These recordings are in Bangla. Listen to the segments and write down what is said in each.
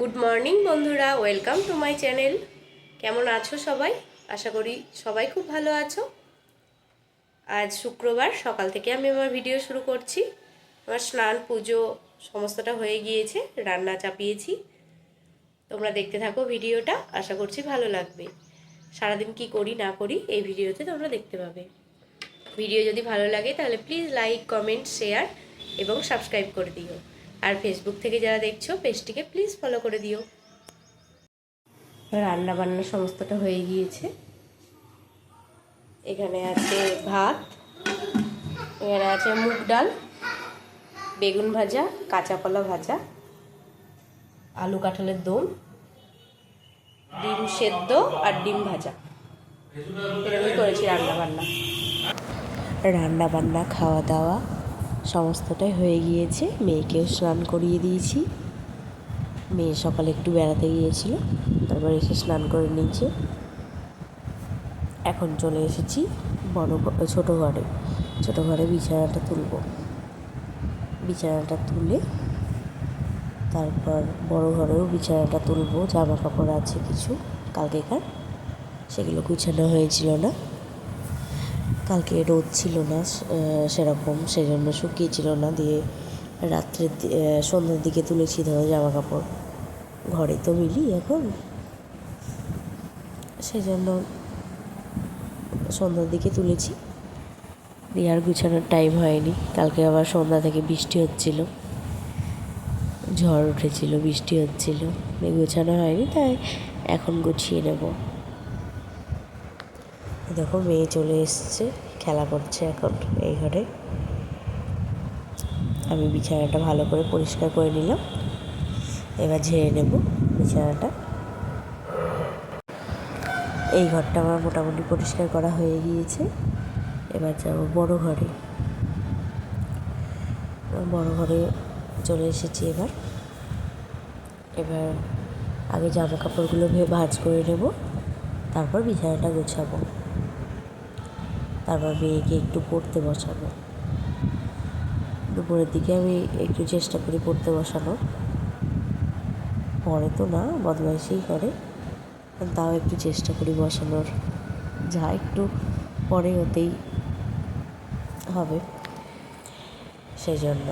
গুড মর্নিং বন্ধুরা, ওয়েলকাম টু মাই চ্যানেল। কেমন আছো সবাই? আশা করি সবাই খুব ভালো আছো। আজ শুক্রবার সকাল থেকে আমি আমার ভিডিও শুরু করছি। আমার স্নান পুজো সমস্তটা হয়ে গিয়েছে, রান্না চাপিয়েছি। তোমরা দেখতে থাকো ভিডিওটা, আশা করছি ভালো লাগবে। সারাদিন কি করি না করি এই ভিডিওতে তোমরা দেখতে পাবে। ভিডিও যদি ভালো লাগে তাহলে প্লিজ লাইক, কমেন্ট, শেয়ার এবং সাবস্ক্রাইব করে দিও। আর ফেসবুক থেকে যারা দেখছো পেজটিকে প্লিজ ফলো করে দিও। রান্না বান্না সমস্তটা হয়ে গিয়েছে। এখানে আছে ভাত, এখানে আছে মুগ ডাল, বেগুন ভাজা, কাঁচা কলা ভাজা, আলু কাঁঠালের দম, ডিম সেদ্ধ আর ডিম ভাজা। এরকমই করেছি রান্না বান্না খাওয়া দাওয়া সমস্তটাই হয়ে গিয়েছে। মেয়েকেও স্নান করিয়ে দিয়েছি। মেয়ে সকালে একটু বেড়াতে গিয়েছিল, তারপর এসে স্নান করে নিয়েছে। এখন চলে এসেছি ছোটো ঘরে বিছানাটা তুলে তারপর বড় ঘরেও বিছানাটা তুলবো। জামা কাপড় আছে কিছু কালকেকার, সেগুলো গুছানো হয়েছিল না। কালকে রোদ ছিল না সেরকম, সেজন্য শুকিয়েছিল না। দিয়ে সন্ধ্যার দিকে তুলেছি ধরো জামা কাপড়, ঘরে তো মিলি এখন, সেজন্য সন্ধ্যার দিকে তুলেছি। দিয়ে আর গুছানোর টাইম হয়নি। কালকে আবার সন্ধ্যা থেকে বৃষ্টি হচ্ছিল, ঝড় উঠেছিল, বৃষ্টি হচ্ছিল, গুছানো হয়নি, তাই এখন গুছিয়ে নেব। দেখো মেয়ে চলে এসছে, খেলা করছে এখন এই ঘরে। আমি বিছানাটা ভালো করে পরিষ্কার করে নিলাম, এবার ঝেড়ে নেব বিছানাটা। এই ঘরটা আমার মোটামুটি পরিষ্কার করা হয়ে গিয়েছে। এবার যাব বড় ঘরে চলে এসেছি। এবার আগে জামা কাপড়গুলো ভাঁজ করে নেব, তারপর বিছানাটা গোছাবো, তারপর মেয়েকে একটু পড়তে বসাবো। দুপুরের দিকে আমি একটু চেষ্টা করি পড়তে বসানোর, পরে তো না, বদমাইশি করে, তাও একটু চেষ্টা করি বসানোর। যা একটু পরে হতেই হবে, সেই জন্য।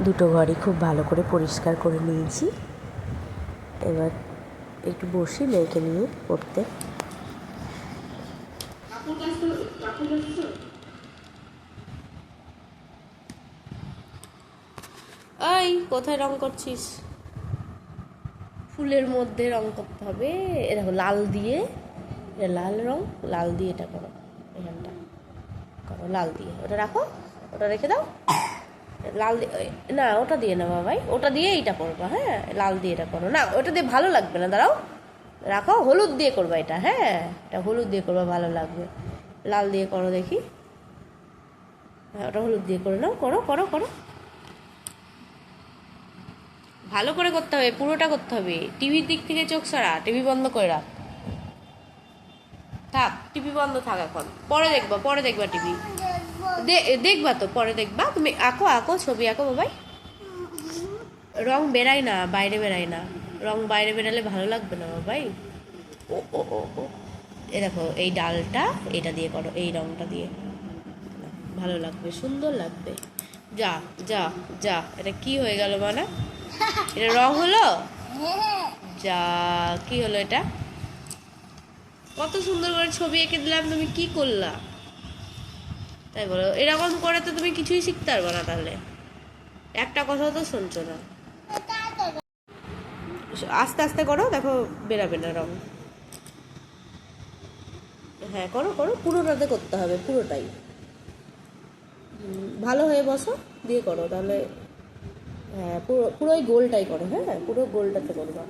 দুটো ঘরই খুব ভালো করে পরিষ্কার করে নিয়েছি। এবার একটু বসি মেয়েকে নিয়ে পড়তে। এই কোথায় রং করছিস? ফুলের মধ্যে রং করতে হবে। এ দেখো লাল দিয়ে, এটা লাল রং, লাল দিয়ে এটা করো, এখানটা করো লাল দিয়ে, ওটা রাখো। ওটা রেখে দাও। লাল না, ওটা দিয়ে না বাবাই, ওটা দিয়ে এইটা করবা। হ্যাঁ, লাল দিয়ে এটা করো না, ওটা দিয়ে ভালো লাগবে না, দাঁড়াও রাখো, হলুদ দিয়ে করবা এটা। হ্যাঁ, এটা হলুদ দিয়ে করবা, ভালো লাগবে। লাল দিয়ে করো দেখি। হ্যাঁ, ওটা হলুদ দিয়ে করে নাও, করো করো করো, ভালো করে করতে হবে, পুরোটা করতে হবে। টিভির দিক থেকে চোখ সরা, টিভি বন্ধ করে রাখ। থাক, টিভি বন্ধ থাক এখন, পরে দেখবা, পরে দেখবা টিভি। দেখবা তো, পরে দেখবা। তুমি আঁকো আঁকো, ছবি আঁকো বাবাই। রং বেরাই না, বাইরে বেরাই না, রং বাইরে বেরালে ভালো লাগবে না বাবাই। ও ও ও ও, এ দেখো, এই ডালটা এটা দিয়ে করো, এই রংটা দিয়ে ভালো লাগবে, সুন্দর লাগবে। যা যা যা, এটা কি হয়ে গেল মানা? এটা রং হলো? যা, কি হলো এটা? কত সুন্দর করে ছবি এঁকে দিলাম, তুমি কি করলা? তাই বলো, এরকম করে তো তুমি কিছুই শিখতে পারবে না। তাহলে একটা কথা তো শুনছো না। আস্তে আস্তে করো, দেখো বেরাবে না রং। হ্যাঁ, করো করো, পুরোটাতে করতে হবে, পুরোটাই। ভালো হয়ে বসো, দিয়ে করো তাহলে। হ্যাঁ, পুরো পুরোই গোলটাই করো। হ্যাঁ, পুরো গোলটাতে করবা।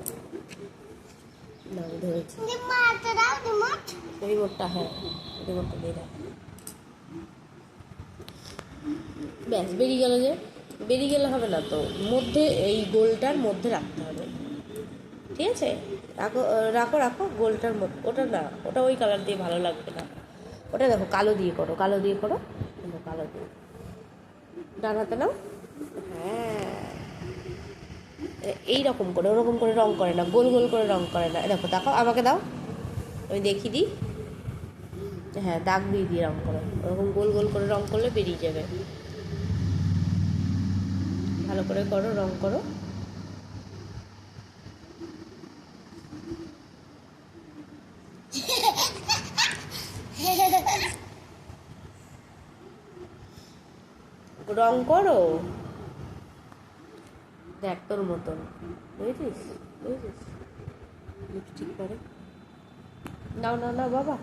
না, ধরেছি রিমোটটা। হ্যাঁ, রিমোটটা দিয়ে দাও। ব্যাস, বেরিয়ে গেল যে। বেরিয়ে গেলে হবে না তো, মধ্যে এই গোলটার মধ্যে রাখতে হবে। ঠিক আছে, রাখো রাখো রাখো, গোলটার মধ্যে। ওটা না, ওটা ওই কালার দিয়ে ভালো লাগবে না। ওটা দেখো, কালো দিয়ে করো, কালো দিয়ে করো, কালো দিয়ে। ডান হাতে নাও। হ্যাঁ, এইরকম করে, ওরকম করে রং করে না, গোল গোল করে রং করে না। দেখো, দেখো, আমাকে দাও, আমি দেখিয়ে দিই। হ্যাঁ, দাগ দিয়ে দিয়ে রং করো, ওরকম গোল গোল করে রং করলে বেরিয়ে যাবে। ভালো করে করো, রং করো। রং করো, দেখ তোর মতন, বুঝেছিস বুঝেছিস। লিপস্টিক করে নাও, না না বাবা,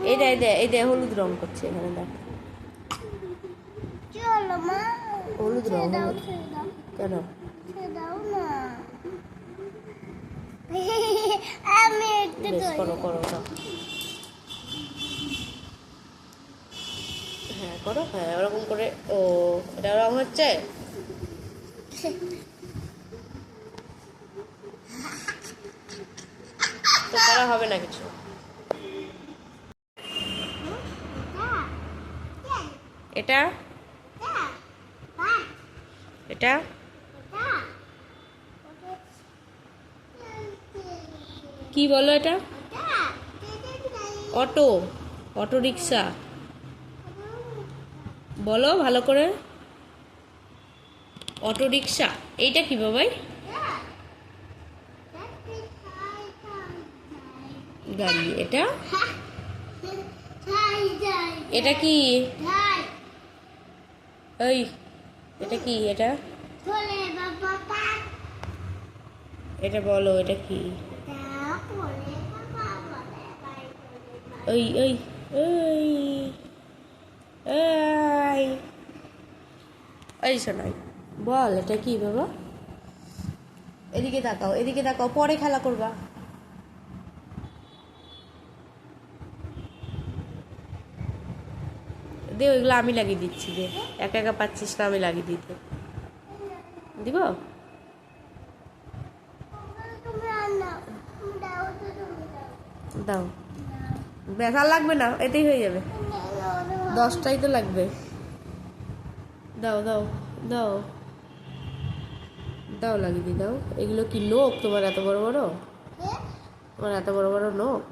এই দে, এই দে, এই দে, হলুদ রং করছে এখানে, দেখ হলুদ রং। কেন? বেশ, করো করো না। হ্যাঁ, করো। হ্যাঁ, ওরকম করে। ও, এটা রং হচ্ছে। তো করা হবে না কিছু। এটা এটা কি বলো এটা? অটো, অটো রিক্সা বলো ভালো করে। Auto rickshaw. এইটা কি বাবাই? গাড়ি। এটা এটা কি? এই, এটা কি? এটা এটা বলো, এটা কি? এই এই এই এই এই শোনাই, বল এটা কি বাবা? এদিকে তাকাও, এদিকে তাকাও, পরে খেলা করবা। দে, ওইগুলো আমি লাগিয়ে দিচ্ছি। যে একা একা পাচ্ছিস না, আমি লাগিয়ে দিতে দিব। দাও, ব্যাস, আর লাগবে না, এতেই হয়ে যাবে। 10টাই তো লাগবে। দাও দাও দাও দাও, লাগিয়ে দিই, দাও। এগুলো কি নখ তোমার? এত বড় বড়? তোমার এত বড় বড় নখ?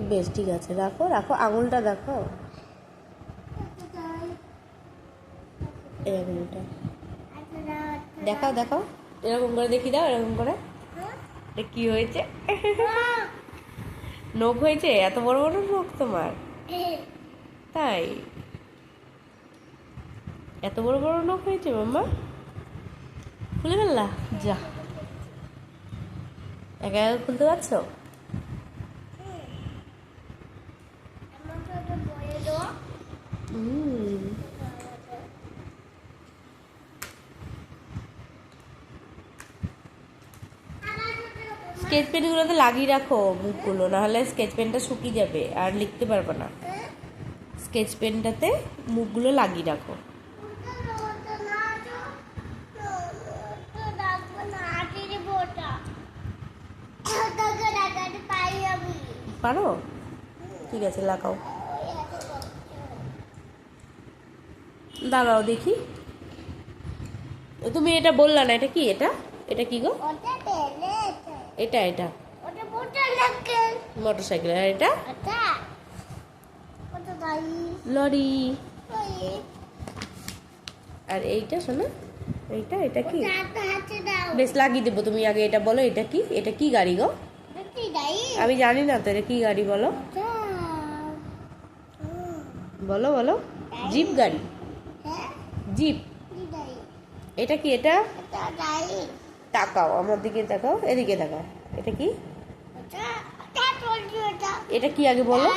বেশ, ঠিক আছে, রাখো রাখো, আঙুলটা দেখো, এই আঙুলটা দেখাও দেখাও, এরকম করে দেখি, দাও এরকম করে। কি হয়েছে? নখ হয়েছে? এত বড় বড় নখ তোমার? তাই? এত বড় বড় নখ হয়েছে মাম্মা? খুলে ফেললা? যা, একা একা খুলতে পারছো? স্কেচ পেনগুলোতে লাগিয়ে রাখো মুখগুলো, নাহলে স্কেচ পেনটা শুকিয়ে যাবে আর লিখতে পারবে না। স্কেচ পেনটাতে মুখগুলো লাগিয়ে রাখো। পারো? ঠিক আছে, লাগাও। দাঁড়াও দেখি। তুমি এটা বললা না, এটা কি? এটা এটা কি গো? এটা এটা মোটরসাইকেল। আর এটা লরি। আর এইটা শোনো, এইটা এটা কি? বেশ, লাগিয়ে দেবো। তুমি আগে এটা বলো, এটা কি? এটা কি গাড়ি গো? আমি জানি না তো, এটা কি গাড়ি বলো? বলো বলো। জিপ গাড়ি, জিপ। এটা কি? এটা তাকাও, আমার দিকে তাকাও, এদিকে তাকাও। এটা কি? এটা কি আগে বলো?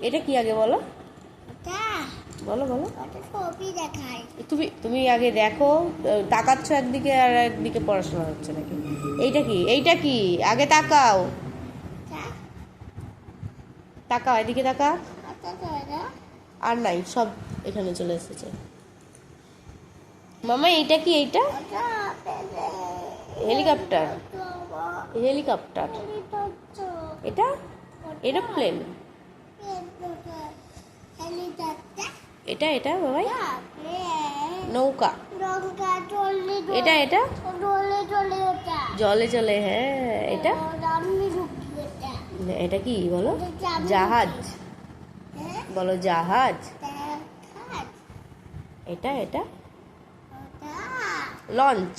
এটা কি আগে বলো? বলো বলো। তুমি তুমি আগে দেখো, তাকাচ্ছ একদিকে আর একদিকে পড়াশোনা হচ্ছে নাকি? এইটা কি? এইটা কি? আগে তাকাও, তাকাও, এদিকে তাকা। আর নাই, সব এখানে চলে এসেছে। মামা এইটা কি? এইটা হেলিকপ্টার, হেলিকপ্টার। এটা এরোপ্লেন। এটা এটা বাবাই নৌকা। এটা এটা জলে চলে। হ্যাঁ, এটা এটা কি বলো? জাহাজ বলো, জাহাজ। এটা এটা লঞ্চ।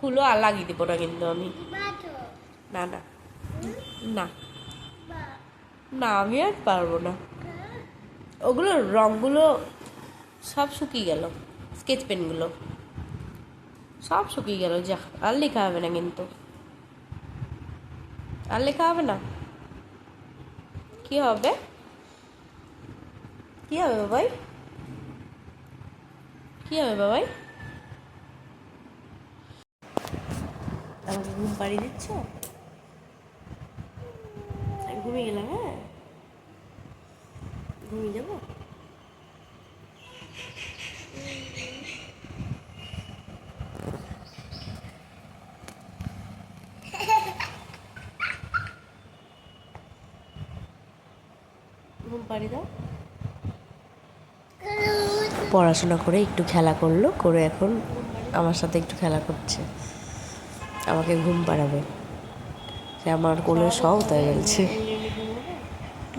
খুলো, আর লাগিয়ে দিব না কিন্তু আমি। না না না না, আমি আর পারবো না। ওগুলো রঙগুলো সব শুকিয়ে গেল, স্কেচ পেনগুলো সব শুকিয়ে গেল। যা, আর লেখা হবে না কিন্তু, আর লেখা হবে না। কি হবে? কি হবে বাবাই? কি হবে বাবাই? আমাকে ঘুম পাড়িয়ে দিচ্ছ? আমি ঘুমিয়ে গেলাম। হ্যাঁ, ঘুমিয়ে যাবো। ঘুম পাড়িয়ে দাও। পড়াশোনা করে একটু খেলা করলো, করে এখন আমার সাথে একটু খেলা করছে। আমাকে ঘুম পাড়াবে, সে আমার কোলে সব তাই বলছে।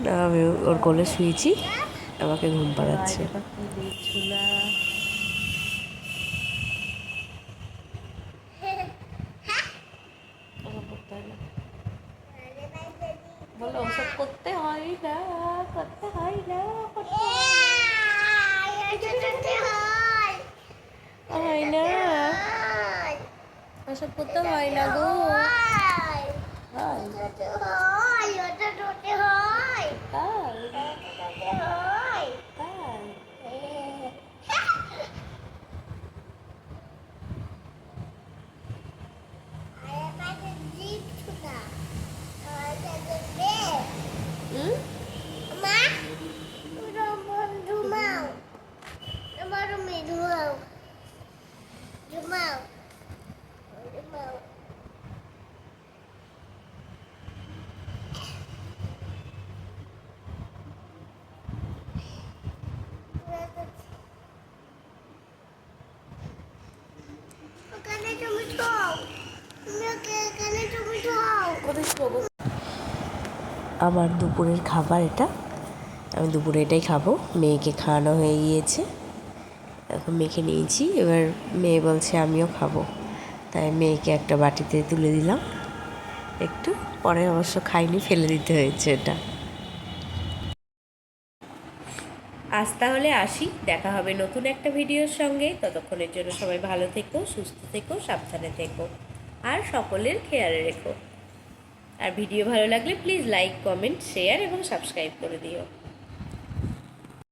না, আমি ওর কোলে শুয়েছি, আমাকে ঘুম পাড়াচ্ছে। বলো, ওসব করতে হয় না, করতে হয় না, হয় না, ওসব করতে হয় না গো। আমার দুপুরের খাবার এটা, আমি দুপুরে এটাই খাবো। মেয়েকে খাওয়ানো হয়ে গিয়েছে, এখন মেখে নিয়েছি। এবার মেয়ে বলছে আমিও খাবো, তাই মেয়েকে একটা বাটিতে তুলে দিলাম। একটু পরে অবশ্য খাইনি, ফেলে দিতে হয়েছে এটা। আজ তাহলে আসি, দেখা হবে নতুন একটা ভিডিওর সঙ্গে। ততক্ষণের জন্য সবাই ভালো থেকো, সুস্থ থেকো, সাবধানে থেকো আর সকলের খেয়াল রেখো। আর ভিডিও ভালো লাগলে প্লিজ লাইক, কমেন্ট, শেয়ার এবং সাবস্ক্রাইব করে দিও।